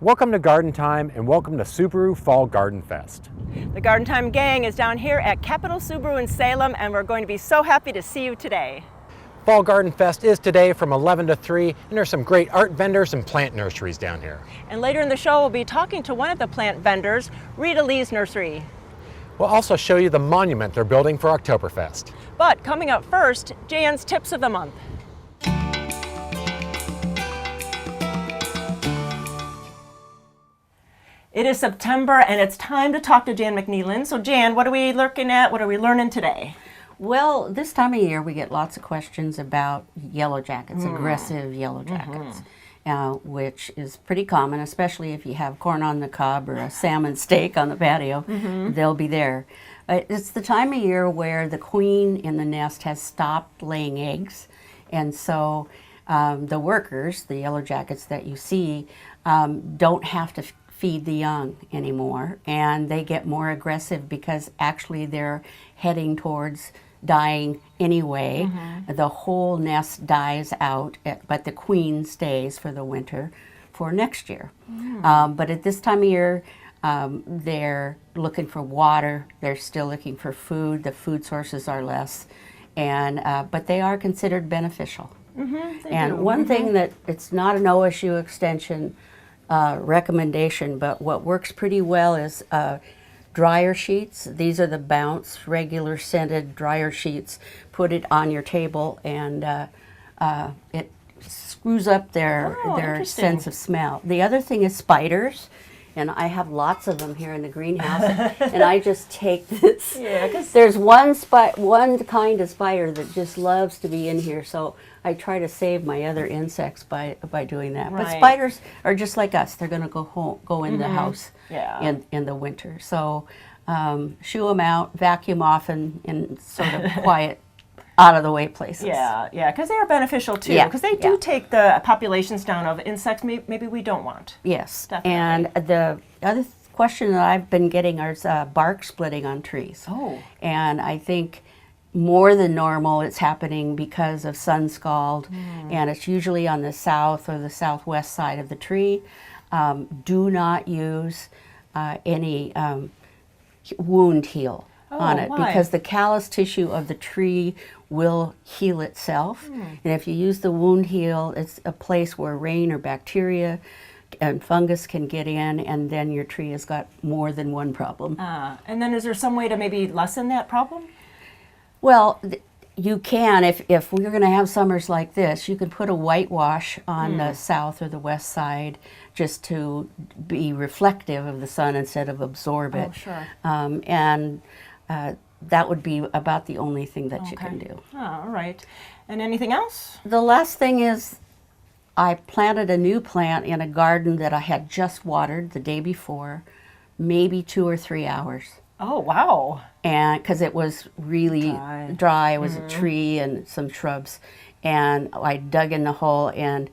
Welcome to Garden Time and welcome to Subaru Fall Garden Fest. The Garden Time gang is down here at Capitol Subaru in Salem, and we're going to be so happy to see you today. Fall Garden Fest is today from 11 to 3, and there's some great art vendors and plant nurseries down here. And later in the show, we'll be talking to one of the plant vendors, Rita Lee's Nursery. We'll also show you the monument they're building for Oktoberfest. But coming up first, Jan's Tips of the Month. It is September and it's time to talk to Jan McNeilin. So Jan, what are we looking at? What are we learning today? Well, this time of year we get lots of questions about yellow jackets, aggressive yellow jackets, which is pretty common, especially if you have corn on the cob or a salmon steak on the patio. They'll be there. It's the time of year where the queen in the nest has stopped laying eggs, and so the workers, the yellow jackets that you see, don't have to feed the young anymore, and they get more aggressive because actually they're heading towards dying anyway. The whole nest dies out, but the queen stays for the winter for next year. But at this time of year, they're looking for water, they're still looking for food, the food sources are less, and but they are considered beneficial. And one thing that it's not an OSU extension recommendation, but what works pretty well is dryer sheets. These are the Bounce regular scented dryer sheets. Put it on your table and it screws up their sense of smell. The other thing is spiders, and I have lots of them here in the greenhouse, and I just take this. Yeah, because there's one kind of spider that just loves to be in here, so I try to save my other insects by doing that. Right. But spiders are just like us; they're going to go in the house in the winter. So shoo them out, vacuum off in sort of quiet, out of the way places. Yeah, because they are beneficial too. Because they do take the populations down of insects maybe we don't want. Yes, definitely. And the other question that I've been getting is bark splitting on trees. Oh, and I think more than normal it's happening because of sun scald, and it's usually on the south or the southwest side of the tree. Do not use any wound heal on it. Why? Because the callus tissue of the tree will heal itself, and if you use the wound heal, it's a place where rain or bacteria and fungus can get in, and then your tree has got more than one problem. And then is there some way to maybe lessen that problem? Well, you can. If we're going to have summers like this, you can put a whitewash on the south or the west side just to be reflective of the sun instead of absorb it. Oh, sure. And that would be about the only thing that you can do. Oh, all right. And anything else? The last thing is I planted a new plant in a garden that I had just watered the day before, maybe 2 or 3 hours. Oh, wow. And because it was really dry. It was a tree and some shrubs. And I dug in the hole, and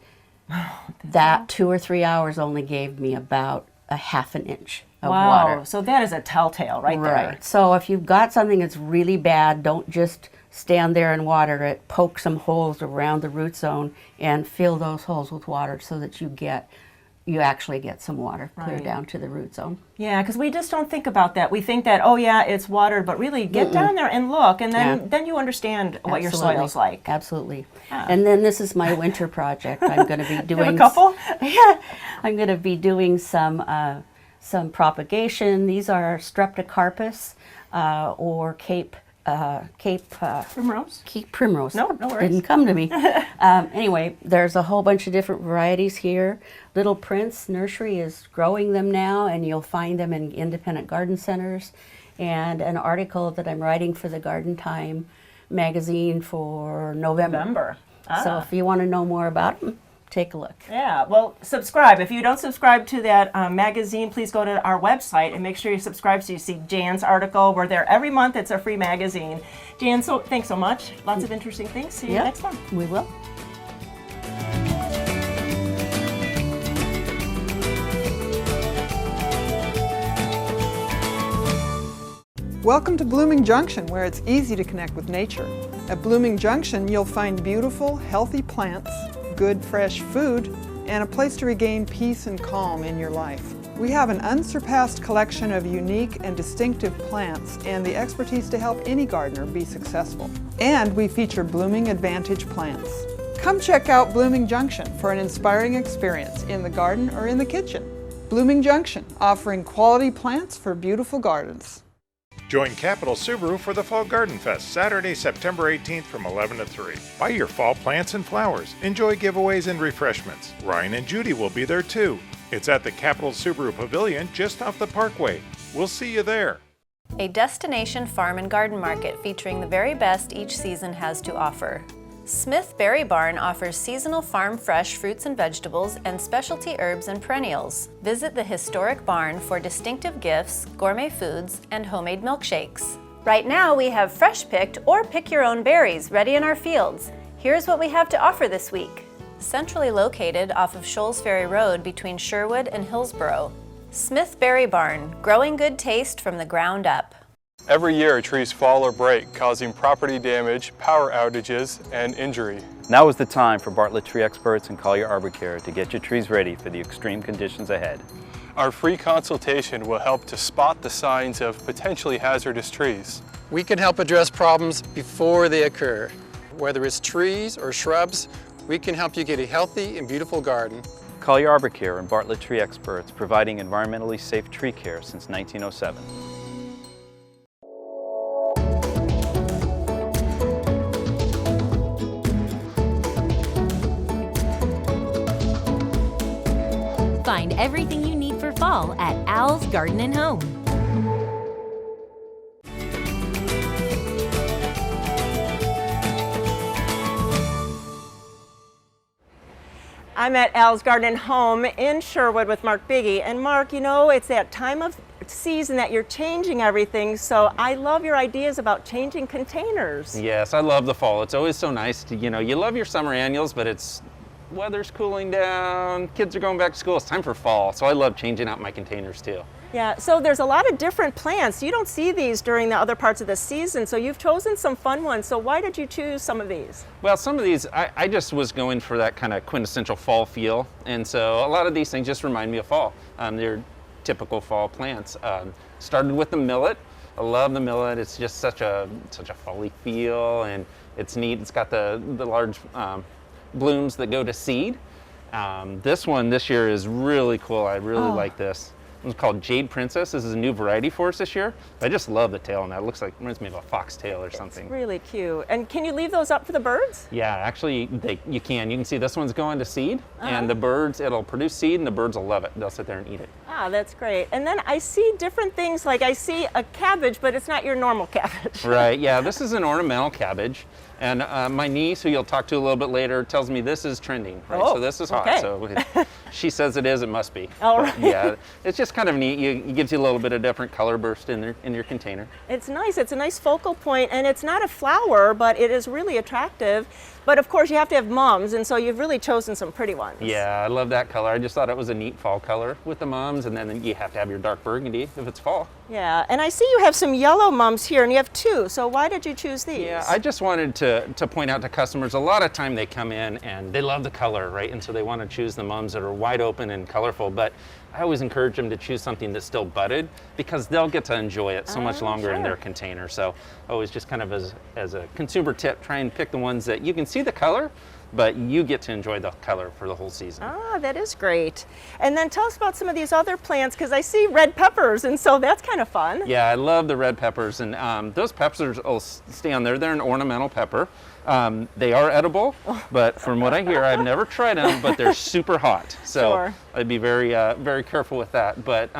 that 2 or 3 hours only gave me about a half an inch of water. So that is a telltale right there. Right. So if you've got something that's really bad, don't just stand there and water it. Poke some holes around the root zone and fill those holes with water so that you actually get some water clear down to the root zone. Yeah, because we just don't think about that. We think that, oh yeah, it's watered, but really get down there and look, and then you understand what your soil's like. Absolutely. And then this is my winter project. I'm going to be doing... You have a couple? Yeah. I'm going to be doing some propagation. These are Streptocarpus or Cape Primrose? Cape Primrose. No worries. Didn't come to me. Anyway, there's a whole bunch of different varieties here. Little Prince Nursery is growing them now, and you'll find them in independent garden centers. And an article that I'm writing for the Garden Time magazine for November. So if you want to know more about them, take a look. Yeah, well, subscribe. If you don't subscribe to that magazine, please go to our website and make sure you subscribe so you see Jan's article. We're there every month. It's a free magazine. Jan, thanks so much. Lots of interesting things. See you next month. We will. Welcome to Blooming Junction, where it's easy to connect with nature. At Blooming Junction, you'll find beautiful, healthy plants, good fresh food, and a place to regain peace and calm in your life. We have an unsurpassed collection of unique and distinctive plants and the expertise to help any gardener be successful. And we feature blooming advantage plants. Come check out Blooming Junction for an inspiring experience in the garden or in the kitchen. Blooming Junction, offering quality plants for beautiful gardens. Join Capitol Subaru for the Fall Garden Fest, Saturday, September 18th from 11 to 3. Buy your fall plants and flowers. Enjoy giveaways and refreshments. Ryan and Judy will be there too. It's at the Capitol Subaru Pavilion just off the Parkway. We'll see you there. A destination farm and garden market featuring the very best each season has to offer. Smith Berry Barn offers seasonal farm fresh fruits and vegetables and specialty herbs and perennials. Visit the historic barn for distinctive gifts, gourmet foods, and homemade milkshakes. Right now we have fresh picked or pick your own berries ready in our fields. Here's what we have to offer this week. Centrally located off of Shoals Ferry Road between Sherwood and Hillsborough. Smith Berry Barn, growing good taste from the ground up. Every year, trees fall or break, causing property damage, power outages, and injury. Now is the time for Bartlett Tree Experts and Collier Arbor Care to get your trees ready for the extreme conditions ahead. Our free consultation will help to spot the signs of potentially hazardous trees. We can help address problems before they occur. Whether it's trees or shrubs, we can help you get a healthy and beautiful garden. Collier Arbor Care and Bartlett Tree Experts, providing environmentally safe tree care since 1907. Find everything you need for fall at Al's Garden and Home. I'm at Al's Garden and Home in Sherwood with Mark Biggie. And Mark, you know, it's that time of season that you're changing everything, so I love your ideas about changing containers. Yes, I love the fall. It's always so nice to, you love your summer annuals, but weather's cooling down, kids are going back to school, it's time for fall, so I love changing out my containers too. Yeah, so there's a lot of different plants. You don't see these during the other parts of the season, so you've chosen some fun ones. So why did you choose some of these? Well, some of these, I just was going for that kind of quintessential fall feel, and so a lot of these things just remind me of fall. They're typical fall plants. Started with the millet. I love the millet. It's just such a fall-y feel, and it's neat. It's got the large blooms that go to seed. This one this year is really cool. I really like this. It's called Jade Princess. This is a new variety for us this year. I just love the tail on that. It looks like, reminds me of a foxtail or something. It's really cute. And can you leave those up for the birds? Yeah, actually you can. You can see this one's going to seed, and the birds, it'll produce seed and the birds will love it. They'll sit there and eat it. Ah, that's great. And then I see different things, like I see a cabbage, but it's not your normal cabbage. Right, yeah, this is an ornamental cabbage. And my niece, who you'll talk to a little bit later, tells me this is trending, right? Oh, so this is hot. okay. So she says it is, it must be. All right. Yeah, it's just kind of neat. It gives you a little bit of different color burst in your container. It's nice. It's a nice focal point, and it's not a flower, but it is really attractive. But of course, you have to have mums, and so you've really chosen some pretty ones. Yeah, I love that color. I just thought it was a neat fall color with the mums, and then you have to have your dark burgundy if it's fall. Yeah, and I see you have some yellow mums here, and you have two. So why did you choose these? Yeah, I just wanted to point out to customers, a lot of time they come in and they love the color, right? And so they want to choose the mums that are wide open and colorful, but I always encourage them to choose something that's still budded because they'll get to enjoy it so much longer in their container. So always just kind of as a consumer tip, try and pick the ones that you can see the color, but you get to enjoy the color for the whole season. Ah, that is great. And then tell us about some of these other plants, because I see red peppers, and so that's kind of fun. Yeah, I love the red peppers, and those peppers will stay on there. They're an ornamental pepper. They are edible, but from what I hear, I've never tried them, but they're super hot. So I'd be very, very careful with that. But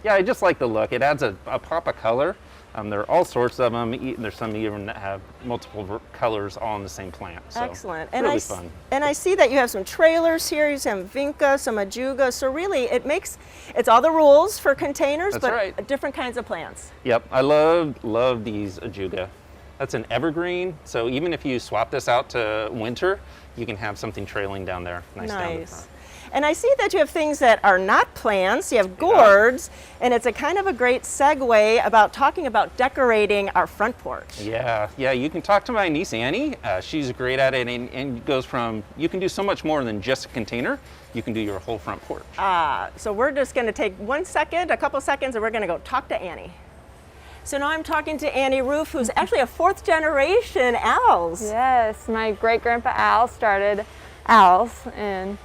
yeah, I just like the look. It adds a pop of color. There are all sorts of them. There's some even that have multiple colors all in the same plant. So excellent. It's really fun. And I see that you have some trailers here. You have some vinca, some ajuga. So really, it's all the rules for containers, but different kinds of plants. Yep, I love these ajuga. That's an evergreen, so even if you swap this out to winter, you can have something trailing down there, nice. Down the front. And I see that you have things that are not plants. You have gourds, and it's a kind of a great segue about talking about decorating our front porch. Yeah, you can talk to my niece Annie. She's great at it, and it goes from, you can do so much more than just a container. You can do your whole front porch. So we're just going to take a couple seconds, and we're going to go talk to Annie. So now I'm talking to Annie Roof, who's actually a 4th generation Owls. Yes, my great-grandpa Al started Owls, and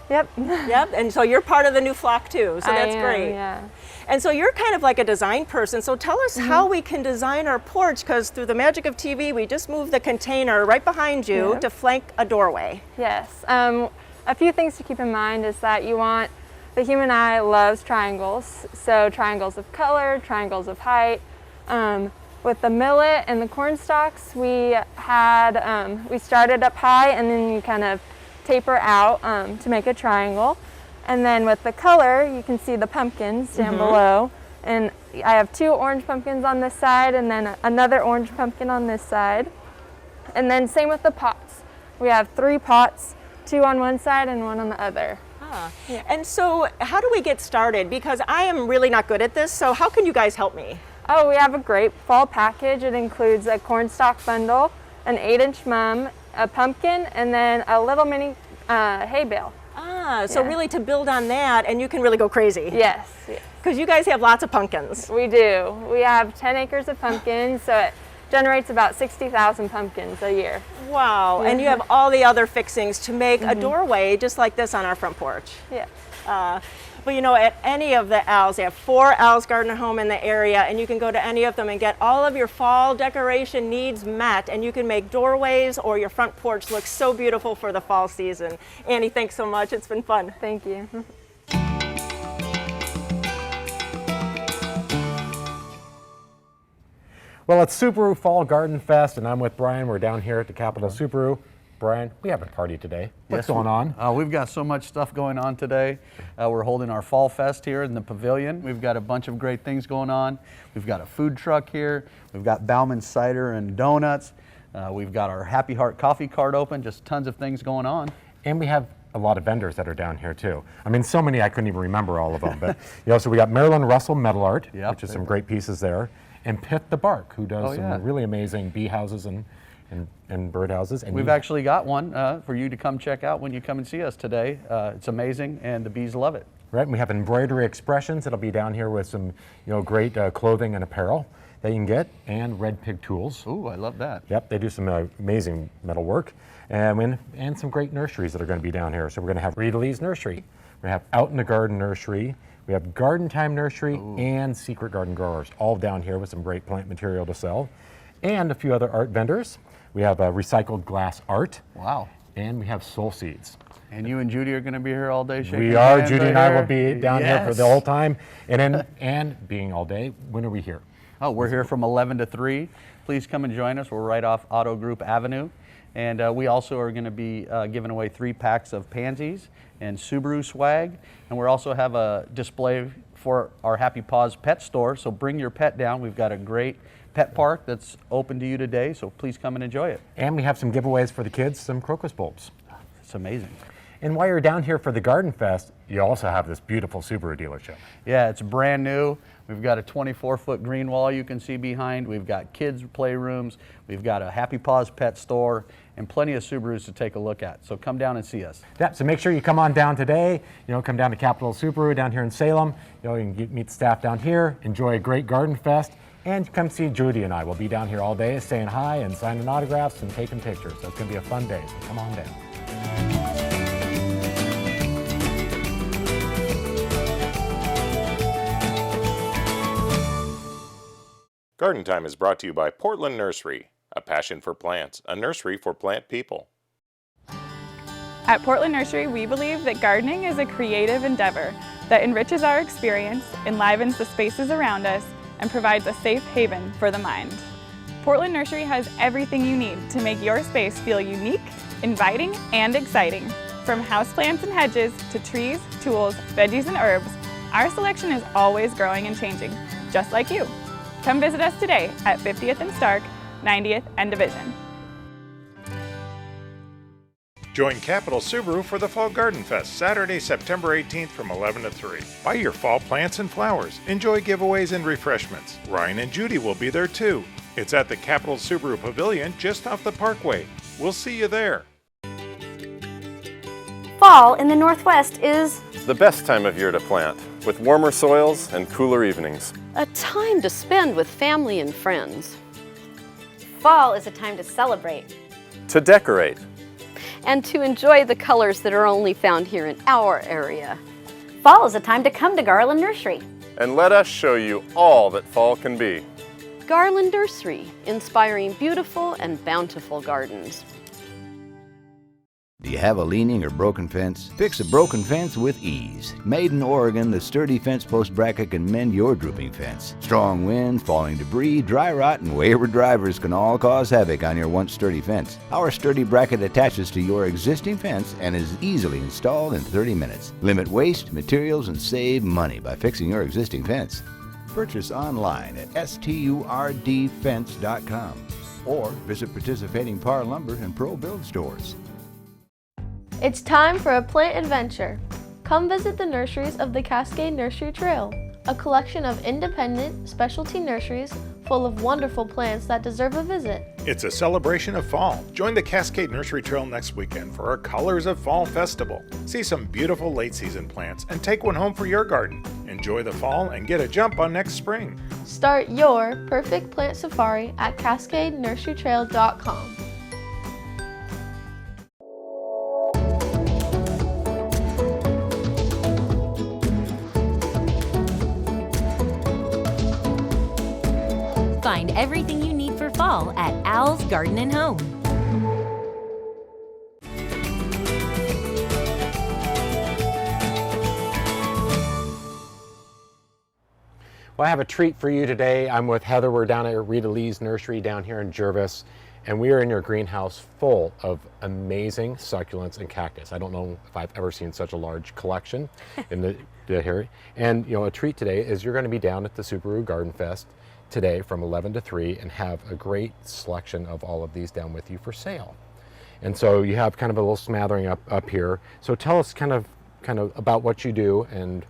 yep. Yep, and so you're part of the new flock too, so that's great. Yeah. And so you're kind of like a design person, so tell us how we can design our porch, because through the magic of TV, we just moved the container right behind you to flank a doorway. Yes, a few things to keep in mind is that the human eye loves triangles, so triangles of color, triangles of height. With the millet and the corn stalks, we started up high and then you kind of taper out to make a triangle. And then with the color, you can see the pumpkins down below. And I have 2 orange pumpkins on this side and then another orange pumpkin on this side. And then same with the pots. We have 3 pots, 2 on one side and 1 on the other. Yeah. And so how do we get started? Because I am really not good at this, so how can you guys help me? Oh, we have a great fall package. It includes a cornstalk bundle, an 8-inch mum, a pumpkin, and then a little mini hay bale. So really to build on that, and you can really go crazy. Yes. Because you guys have lots of pumpkins. We do. We have 10 acres of pumpkins, so it generates about 60,000 pumpkins a year. Wow, and you have all the other fixings to make a doorway just like this on our front porch. Yeah. But you know, at any of the Owls, they have 4 Owls Garden Home in the area, and you can go to any of them and get all of your fall decoration needs met, and you can make doorways or your front porch look so beautiful for the fall season. Annie, thanks so much. It's been fun. Thank you. Well, it's Subaru Fall Garden Fest, and I'm with Brian. We're down here at the Capitol Subaru. Brian, we have a party today. What's going on? We've got so much stuff going on today. We're holding our Fall Fest here in the pavilion. We've got a bunch of great things going on. We've got a food truck here. We've got Bauman cider and donuts. We've got our Happy Heart coffee cart open, just tons of things going on. And we have a lot of vendors that are down here too. I mean, so many I couldn't even remember all of them. But so we got Marilyn Russell Metal Art, which is some great pieces there, and Pitt the Bark, who does some really amazing bee houses and birdhouses. And we've actually got one for you to come check out when you come and see us today. It's amazing, and the bees love it. Right, and we have Embroidery Expressions. It'll be down here with some, great clothing and apparel that you can get, and Red Pig Tools. Ooh, I love that. Yep, they do some amazing metal work, and some great nurseries that are going to be down here. So we're going to have Rita Lee's Nursery. We have Out in the Garden Nursery. We have Garden Time Nursery and Secret Garden Growers, all down here with some great plant material to sell, and a few other art vendors. We have recycled glass art. Wow. And we have soul seeds. And you and Judy are going to be here all day shaking We are. hands Judy and I will be down here for the whole time. And being all day. When are we here? Oh, we're here from 11 to 3. Please come and join us. We're right off Auto Group Avenue. And we also are going to be giving away 3 packs of pansies and Subaru swag. And we also have a display for our Happy Paws pet store. So bring your pet down. We've got a great pet park that's open to you today, so please come and enjoy it. And we have some giveaways for the kids, some crocus bulbs. It's amazing. And while you're down here for the Garden Fest, you also have this beautiful Subaru dealership. Yeah, it's brand new. We've got a 24-foot green wall you can see behind. We've got kids' playrooms. We've got a Happy Paws pet store and plenty of Subarus to take a look at. So come down and see us. Yeah, so make sure you come on down today. Come down to Capitol Subaru down here in Salem. You can meet the staff down here, enjoy a great Garden Fest, and come see Judy and I. We'll be down here all day saying hi and signing autographs and taking pictures. So it's going to be a fun day. So come on down. Garden Time is brought to you by Portland Nursery, a passion for plants, a nursery for plant people. At Portland Nursery, we believe that gardening is a creative endeavor that enriches our experience, enlivens the spaces around us, and provides a safe haven for the mind. Portland Nursery has everything you need to make your space feel unique, inviting, and exciting. From houseplants and hedges to trees, tools, veggies, and herbs, our selection is always growing and changing, just like you. Come visit us today at 50th and Stark, 90th and Division. Join Capitol Subaru for the Fall Garden Fest, Saturday, September 18th from 11 to 3. Buy your fall plants and flowers. Enjoy giveaways and refreshments. Ryan and Judy will be there too. It's at the Capitol Subaru Pavilion just off the Parkway. We'll see you there. Fall in the Northwest is the best time of year to plant, with warmer soils and cooler evenings. A time to spend with family and friends. Fall is a time to celebrate. To decorate. And to enjoy the colors that are only found here in our area. Fall is a time to come to Garland Nursery. And let us show you all that fall can be. Garland Nursery, inspiring beautiful and bountiful gardens. Do you have a leaning or broken fence? Fix a broken fence with ease. Made in Oregon, the sturdy fence post bracket can mend your drooping fence. Strong winds, falling debris, dry rot, and wayward drivers can all cause havoc on your once sturdy fence. Our sturdy bracket attaches to your existing fence and is easily installed in 30 minutes. Limit waste, materials, and save money by fixing your existing fence. Purchase online at sturdfence.com or visit participating Par Lumber and Pro Build stores. It's time for a plant adventure. Come visit the nurseries of the Cascade Nursery Trail, a collection of independent, specialty nurseries full of wonderful plants that deserve a visit. It's a celebration of fall. Join the Cascade Nursery Trail next weekend for our Colors of Fall Festival. See some beautiful late season plants and take one home for your garden. Enjoy the fall and get a jump on next spring. Start your perfect plant safari at cascadenurserytrail.com. Find everything you need for fall at Al's Garden and Home. Well, I have a treat for you today. I'm with Heather. We're down at Rita Lee's nursery down here in Jervis, and we are in your greenhouse full of amazing succulents and cactus. I don't know if I've ever seen such a large collection in the here. And you know, a treat today is you're going to be down at the Subaru Garden Fest today from 11 to 3 and have a great selection of all of these down with you for sale. And so you have kind of a little smattering up here. So tell us kind of about what you do and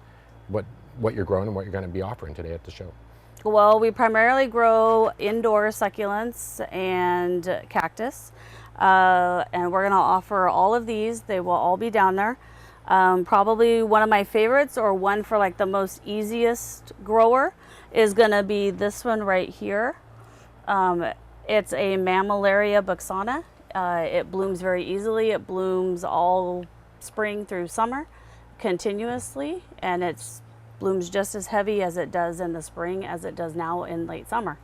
what you're growing and what you're going to be offering today at the show. Well, we primarily grow indoor succulents and cactus, and we're going to offer all of these. They will all be down there. Probably one of my favorites, or one for like the most easiest grower, is going to be this one right here. It's a Mammillaria buxana. It blooms very easily. It blooms all spring through summer continuously, and it blooms just as heavy as it does in the spring as it does now in late summer.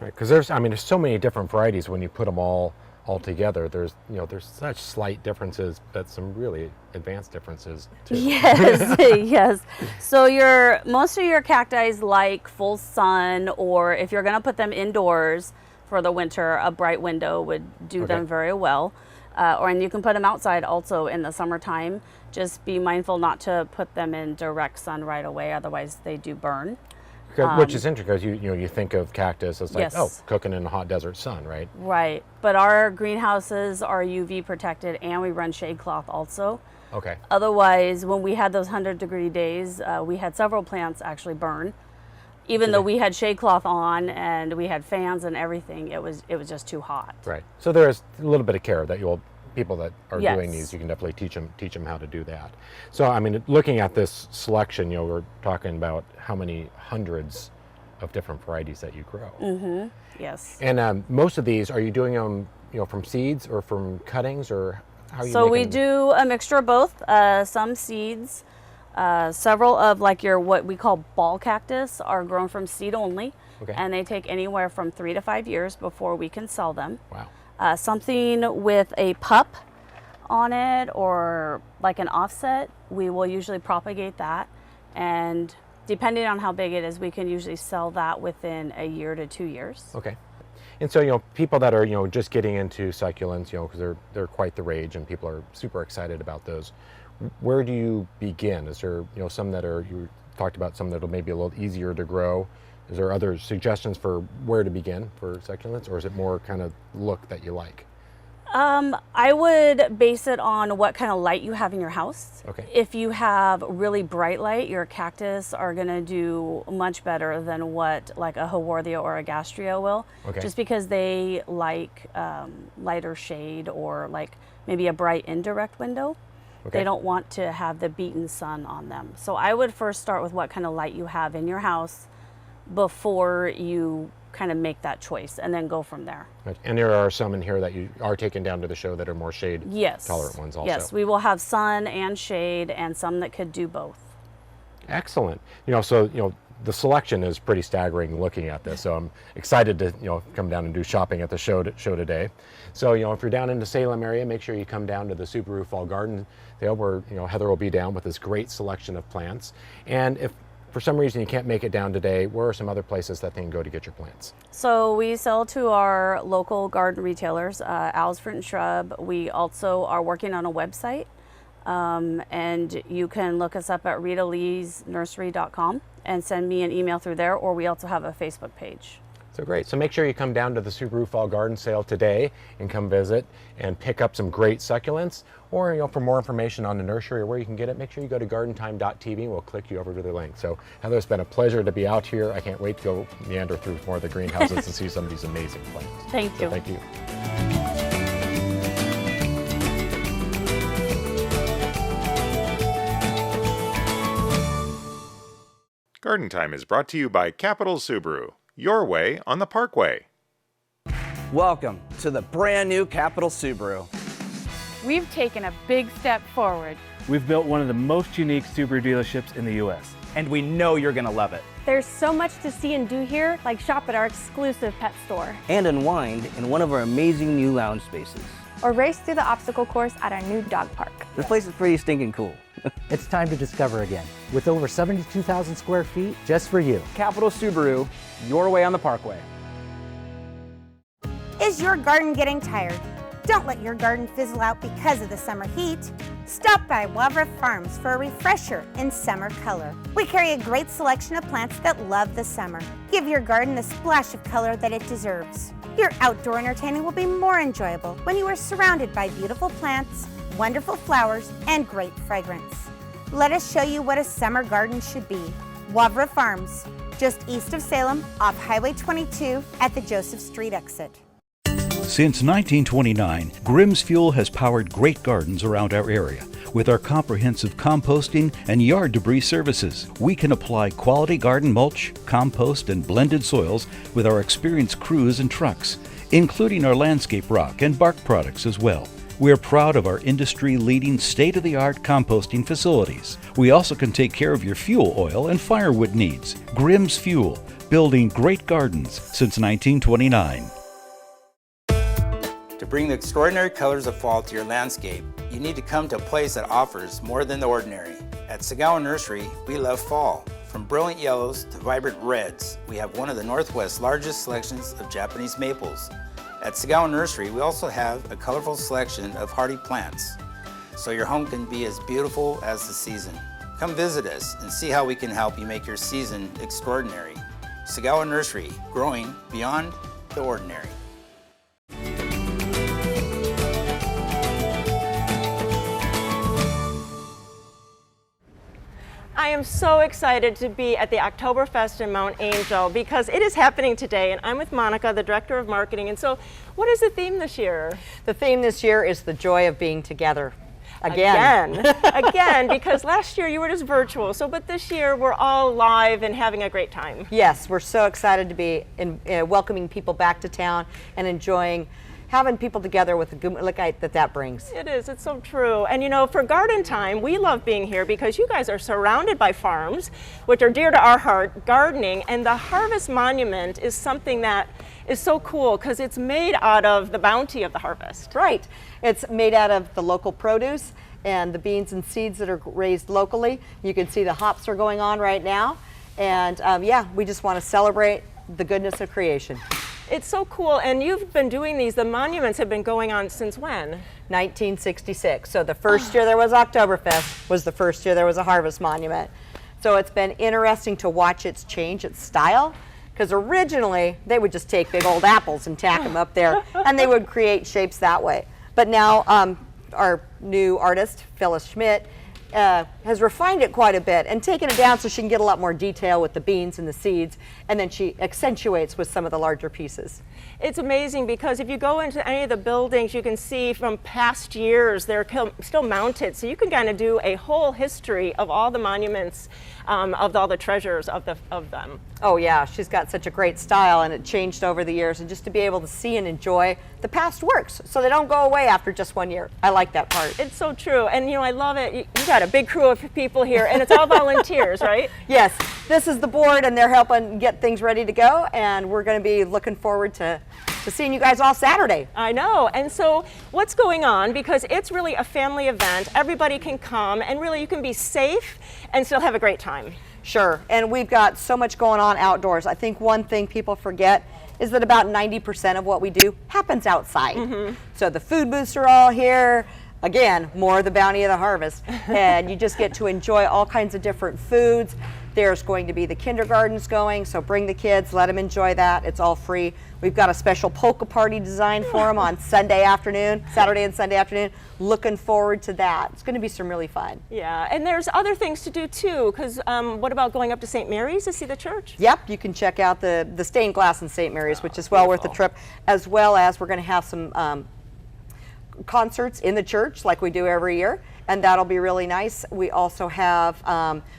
Right, because there's so many different varieties when you put them all together. There's such slight differences, but some really advanced differences too. Yes, yes. So most of your cacti like full sun, or if you're going to put them indoors for the winter, a bright window would do them very well. And you can put them outside also in the summertime. Just be mindful not to put them in direct sun right away, otherwise they do burn. Which is interesting because you think of cactus as like, yes, cooking in the hot desert sun, right? Right, but our greenhouses are UV protected and we run shade cloth also. Okay. Otherwise, when we had those 100-degree days, we had several plants actually burn. Even though we had shade cloth on and we had fans and everything, it was just too hot. Right. So there's a little bit of care that people that are yes, doing these, you can definitely teach them how to do that. So I mean, looking at this selection, we're talking about how many hundreds of different varieties that you grow. Mm-hmm. Yes. And most of these, are you doing them, from seeds or from cuttings, or how are you? So we do a mixture of both. Some seeds, several of what we call ball cactus are grown from seed only, and they take anywhere from 3 to 5 years before we can sell them. Wow. Something with a pup on it or like an offset, we will usually propagate that, and depending on how big it is, we can usually sell that within a year to 2 years. Okay. And so people that are just getting into succulents, because they're quite the rage and people are super excited about those, where do you begin? Is there some that are, you talked about some that are maybe a little easier to grow? Is there other suggestions for where to begin for succulents, or is it more kind of look that you like? I would base it on what kind of light you have in your house. Okay. If you have really bright light, your cactus are going to do much better than what like a Haworthia or a Gastria will. Okay. Just because they like lighter shade or like maybe a bright indirect window. Okay. They don't want to have the beaten sun on them. So I would first start with what kind of light you have in your house before you kind of make that choice, and then go from there. And there are some in here that you are taking down to the show that are more shade tolerant ones also. Yes, we will have sun and shade, and some that could do both. Excellent. So the selection is pretty staggering looking at this. So I'm excited to come down and do shopping at the show today. So if you're down in the Salem area, make sure you come down to the Subaru Fall Garden Sale where Heather will be down with this great selection of plants. And if for some reason you can't make it down today, where are some other places that they can go to get your plants? So we sell to our local garden retailers, Al's Fruit and Shrub. We also are working on a website, and you can look us up at ritaleesnursery.com and send me an email through there, or we also have a Facebook page. So great. So make sure you come down to the Subaru Fall Garden Sale today and come visit and pick up some great succulents. Or for more information on the nursery or where you can get it, make sure you go to gardentime.tv and we'll click you over to the link. So Heather, it's been a pleasure to be out here. I can't wait to go meander through more of the greenhouses and see some of these amazing plants. Thank you. So thank you. Garden Time is brought to you by Capitol Subaru, your way on the Parkway. Welcome to the brand new Capitol Subaru. We've taken a big step forward. We've built one of the most unique Subaru dealerships in the U.S. And we know you're going to love it. There's so much to see and do here, like shop at our exclusive pet store. And unwind in one of our amazing new lounge spaces. Or race through the obstacle course at our new dog park. This place is pretty stinking cool. It's time to discover again, with over 72,000 square feet just for you. Capitol Subaru, your way on the Parkway. Is your garden getting tired? Don't let your garden fizzle out because of the summer heat. Stop by Wavra Farms for a refresher in summer color. We carry a great selection of plants that love the summer. Give your garden the splash of color that it deserves. Your outdoor entertaining will be more enjoyable when you are surrounded by beautiful plants, wonderful flowers, and great fragrance. Let us show you what a summer garden should be. Wavra Farms, just east of Salem, off Highway 22 at the Joseph Street exit. Since 1929, Grimm's Fuel has powered great gardens around our area. With our comprehensive composting and yard debris services, we can apply quality garden mulch, compost, and blended soils with our experienced crews and trucks, including our landscape rock and bark products as well. We're proud of our industry-leading state-of-the-art composting facilities. We also can take care of your fuel oil and firewood needs. Grimm's Fuel, building great gardens since 1929. To bring the extraordinary colors of fall to your landscape, you need to come to a place that offers more than the ordinary. At Sugawa Nursery, we love fall. From brilliant yellows to vibrant reds, we have one of the Northwest's largest selections of Japanese maples. At Sugawa Nursery, we also have a colorful selection of hardy plants, so your home can be as beautiful as the season. Come visit us and see how we can help you make your season extraordinary. Sugawa Nursery, growing beyond the ordinary. I am so excited to be at the Oktoberfest in Mount Angel because it is happening today, and I'm with Monica, the Director of Marketing. And so, what is the theme this year? The theme this year is the joy of being together. Again, because last year you were just virtual. So, but this year we're all live and having a great time. Yes, we're so excited to be welcoming people back to town and enjoying having people together with the good look that brings. It is, it's so true. And for Garden Time, we love being here because you guys are surrounded by farms, which are dear to our heart, gardening, and the Harvest Monument is something that is so cool because it's made out of the bounty of the harvest. Right. It's made out of the local produce and the beans and seeds that are raised locally. You can see the hops are going on right now. And we just want to celebrate the goodness of creation. It's so cool, and you've been doing these, the monuments have been going on since when? 1966. So the first year there was Oktoberfest was the first year there was a Harvest Monument. So it's been interesting to watch its change, its style, because originally they would just take big old apples and tack them up there, and they would create shapes that way. But now our new artist, Phyllis Schmidt, has refined it quite a bit and taken it down so she can get a lot more detail with the beans and the seeds, and then she accentuates with some of the larger pieces. It's amazing because if you go into any of the buildings, you can see from past years they're still mounted, so you can kind of do a whole history of all the monuments, of all the treasures of them. Oh yeah, she's got such a great style, and it changed over the years, and just to be able to see and enjoy the past works so they don't go away after just 1 year. I like that part. It's so true, and I love it. You got a big crew of people here, and it's all volunteers, right? Yes, this is the board, and they're helping get things ready to go, and we're going to be looking forward to seeing you guys all Saturday. I know, and so what's going on, because it's really a family event, everybody can come, and really you can be safe and still have a great time. Sure, and we've got so much going on outdoors. I think one thing people forget is that about 90% of what we do happens outside. So the food booths are all here. Again, more of the bounty of the harvest, and you just get to enjoy all kinds of different foods. There's going to be the kindergartens going, so bring the kids, let them enjoy that. It's all free. We've got a special polka party designed for them on Saturday and Sunday afternoon. Looking forward to that. It's going to be some really fun. Yeah, and there's other things to do too, because what about going up to St. Mary's to see the church? Yep, you can check out the stained glass in St. Mary's, which is well worth the trip, as well as we're going to have some concerts in the church like we do every year, and that'll be really nice. We also have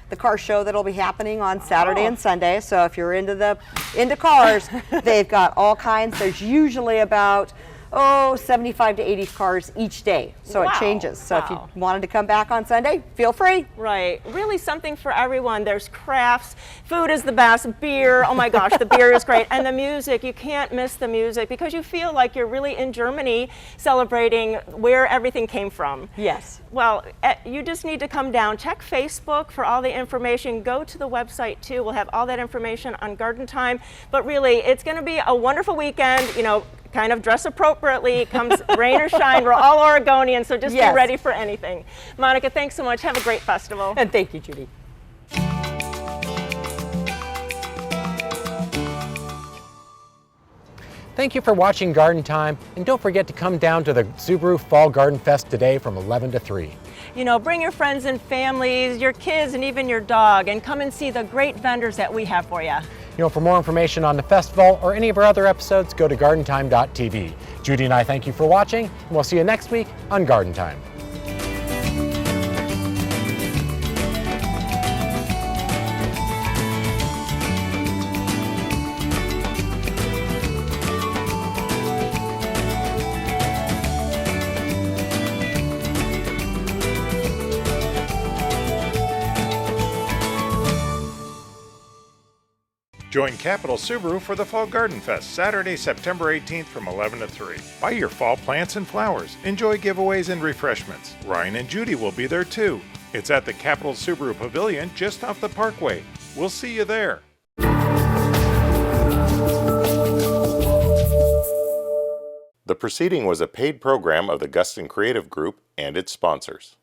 the car show that'll be happening on Saturday and Sunday, so if you're into cars, they've got all kinds. There's usually about 75 to 80 cars each day, so it changes. So if you wanted to come back on Sunday, feel free. Right, really something for everyone. There's crafts, food is the best, beer, oh my gosh, the beer is great, and the music, you can't miss the music because you feel like you're really in Germany celebrating where everything came from. Yes. Well, you just need to come down, check Facebook for all the information, go to the website too, we'll have all that information on Garden Time, but really it's going to be a wonderful weekend, kind of dress appropriately, comes rain or shine, we're all Oregonians, so just be ready for anything. Monica, thanks so much, have a great festival. And thank you, Judy. Thank you for watching Garden Time, and don't forget to come down to the Subaru Fall Garden Fest today from 11 to 3. Bring your friends and families, your kids, and even your dog, and come and see the great vendors that we have for you. For more information on the festival or any of our other episodes, go to gardentime.tv. Judy and I thank you for watching, and we'll see you next week on Garden Time. Join Capitol Subaru for the Fall Garden Fest, Saturday, September 18th from 11 to 3. Buy your fall plants and flowers. Enjoy giveaways and refreshments. Ryan and Judy will be there too. It's at the Capitol Subaru Pavilion just off the Parkway. We'll see you there. The proceeding was a paid program of the Guston Creative Group and its sponsors.